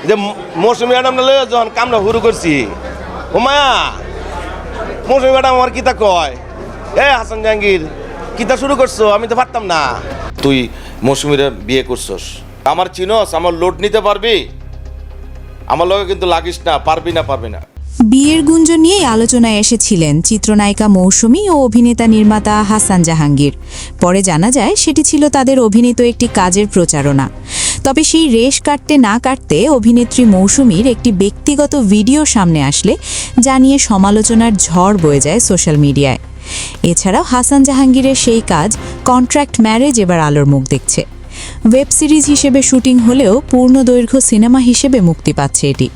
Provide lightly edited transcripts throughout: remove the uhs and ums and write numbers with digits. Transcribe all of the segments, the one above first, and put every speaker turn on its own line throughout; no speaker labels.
যে মৌসুমী ম্যাডাম লয়ে যখন কামটা শুরু করছি ও মায়া মৌসুমী ম্যাডাম আমার কিতা কয় হাসান জাহাঙ্গীর কিতা শুরু করছো আমি তো পারতাম না। তুই মৌসুমীরা বিয়ে করছস, আমার চিনস, আমার লোড নিতে পারবি, আমার লগে কিন্তু লাগিস না, পারবি না।
বিয়ের গুঞ্জন নিয়েই আলোচনায় এসেছিলেন চিত্রনায়িকা মৌসুমী ও অভিনেতা নির্মাতা হাসান জাহাঙ্গীর। পরে জানা যায় সেটি ছিল তাদের অভিনীত একটি কাজের প্রচারণা। তবে সেই রেশ কাটতে না কাটতে অভিনেত্রী মৌসুমীর একটি ব্যক্তিগত ভিডিও সামনে আসলে যা নিয়ে সমালোচনার ঝড় বয়ে যায় সোশ্যাল মিডিয়ায়। এছাড়াও হাসান জাহাঙ্গীরের সেই কাজ কন্ট্রাক্ট ম্যারেজ এবার আলোর মুখ দেখছে। ওয়েব সিরিজ হিসেবে শুটিং হলেও পূর্ণদৈর্ঘ্য সিনেমা হিসেবে মুক্তি পাচ্ছে এটি।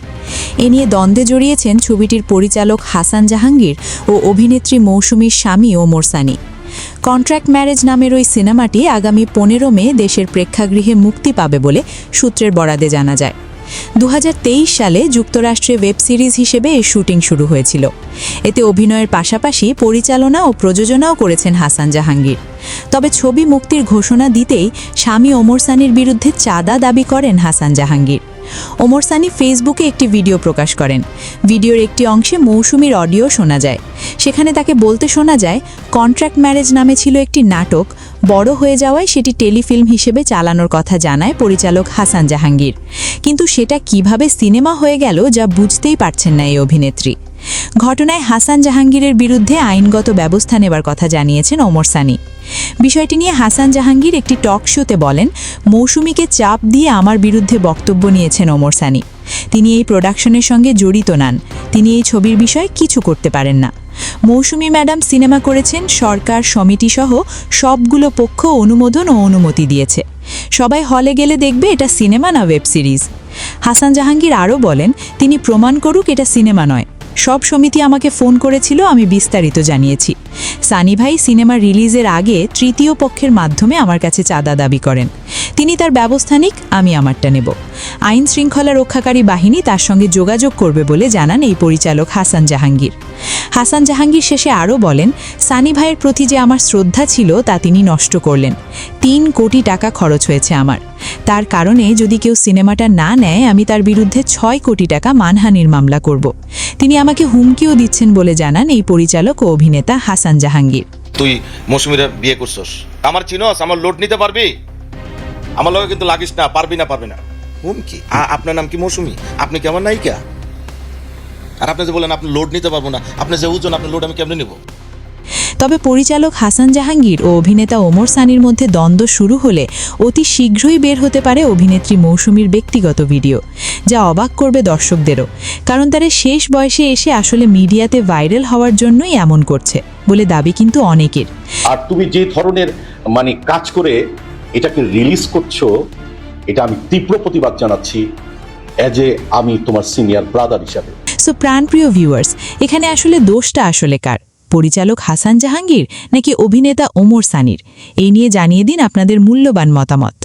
এ নিয়ে দ্বন্দ্বে জড়িয়েছেন ছবিটির পরিচালক হাসান জাহাঙ্গীর ও অভিনেত্রী মৌসুমীর স্বামী ওমর সানি। কন্ট্রাক্ট ম্যারেজ নামের ওই সিনেমাটি আগামী 15 মে দেশের প্রেক্ষাগৃহে মুক্তি পাবে বলে সূত্রের বরাদে জানা যায়। 2023 সালে যুক্তরাষ্ট্রে ওয়েব সিরিজ হিসেবে এই শুটিং শুরু হয়েছিল। এতে অভিনয়ের পাশাপাশি পরিচালনা ও প্রযোজনাও করেছেন হাসান জাহাঙ্গীর। তবে ছবি মুক্তির ঘোষণা দিতেই স্বামী ওমর সানির বিরুদ্ধে চাঁদা দাবি করেন হাসান জাহাঙ্গীর। ওমর সানি ফেসবুকে একটি ভিডিও প্রকাশ করেন। ভিডিওর একটি অংশে মৌসুমীর অডিও শোনা যায়। সেখানে তাকে বলতে শোনা যায়, কন্ট্রাক্ট ম্যারেজ নামে ছিল একটি নাটক, বড় হয়ে যাওয়ায় সেটি টেলিফিল্ম হিসেবে চালানোর কথা জানায় পরিচালক হাসান জাহাঙ্গীর। কিন্তু সেটা কিভাবে সিনেমা হয়ে গেল যা বুঝতেই পারছেন না এই অভিনেত্রী। ঘটনায় হাসান জাহাঙ্গীরের বিরুদ্ধে আইনগত ব্যবস্থা নেবার কথা জানিয়েছেন ওমর সানি। বিষয়টি নিয়ে হাসান জাহাঙ্গীর একটি টক শোতে বলেন, মৌসুমীকে চাপ দিয়ে আমার বিরুদ্ধে বক্তব্য নিয়েছেন ওমর সানি। তিনি এই প্রোডাকশনের সঙ্গে জড়িত নন, তিনি এই ছবির বিষয়ে কিছু করতে পারেন না। মৌসুমী ম্যাডাম সিনেমা করেছেন, সরকার সমিতি সহ সবগুলো পক্ষ অনুমোদন ও অনুমতি দিয়েছে। সবাই হলে গেলে দেখবে এটা সিনেমা না ওয়েব সিরিজ। হাসান জাহাঙ্গীর আরও বলেন, তিনি প্রমাণ করুক এটা সিনেমা নয়। সব সমিতি আমাকে ফোন করেছিল, আমি বিস্তারিত জানিয়েছি। সানি ভাই সিনেমা রিলিজের আগে তৃতীয় পক্ষের মাধ্যমে আমার কাছে চাঁদা দাবি করেন। তিনি তার ব্যবস্থা নিক, আমি আমারটা নেব। আইন শৃঙ্খলা রক্ষাকারী বাহিনী তার সঙ্গে যোগাযোগ করবে বলে জানান এই পরিচালক হাসান জাহাঙ্গীর। হাসান জাহাঙ্গীর শেষে আরও বলেন, সানি ভাইয়ের প্রতি যে আমার শ্রদ্ধা ছিল তা তিনি নষ্ট করলেন। 3 কোটি টাকা খরচ হয়েছে আমার। তার কারণে যদি কেউ সিনেমাটা না নেয় আমি তার বিরুদ্ধে 6 কোটি টাকা মানহানির মামলা করব। তিনি আমাকে হুমকিও দিচ্ছেন বলে জানান এই পরিচালক ও অভিনেতা হাসান জাহাঙ্গীর।
তুই মৌসুমীরা বিয়ে করছস, আমার চিনস, আমার লোড নিতে পারবি, আমার লগে কিন্তু লাগিস না, পারবি না। হুমকি? আপনার নাম কি মৌসুমী? আপনি কি আমার নায়িকা? আর আপনি যে বলেন আপনি লোড নিতে পারবো না, আপনি যে ওজন, আপনার লোড আমি কেমনে নেব?
তবে পরিচালক হাসান জাহাঙ্গীর ও অভিনেতা ওমর সানির মধ্যে দ্বন্দ্ব শুরু হলে অতি শীঘ্রই বের হতে পারে অভিনেত্রী মৌসুমীর ব্যক্তিগত ভিডিও, যা অবাক করবে দর্শকদেরও। কারণ তারা শেষ বয়সে এসে আসলে মিডিয়াতে ভাইরাল হওয়ার জন্যই এমন করছে বলে দাবি কিন্তু অনেকের।
আর তুমি যে ধরনের কাজ করে এটাকে রিলিজ করছো, এটা আমি তীব্র প্রতিবাদ জানাচ্ছি আমি তোমার সিনিয়র ব্রাদার হিসাবে।
সো প্রাণপ্রিয় ভিউয়ার্স, এখানে আসলে দোষটা আসলে কার? পরিচালক হাসান জাহাঙ্গীর নাকি অভিনেতা ওমর সানির? এই নিয়ে জানিয়ে দিন আপনাদের মূল্যবান মতামত।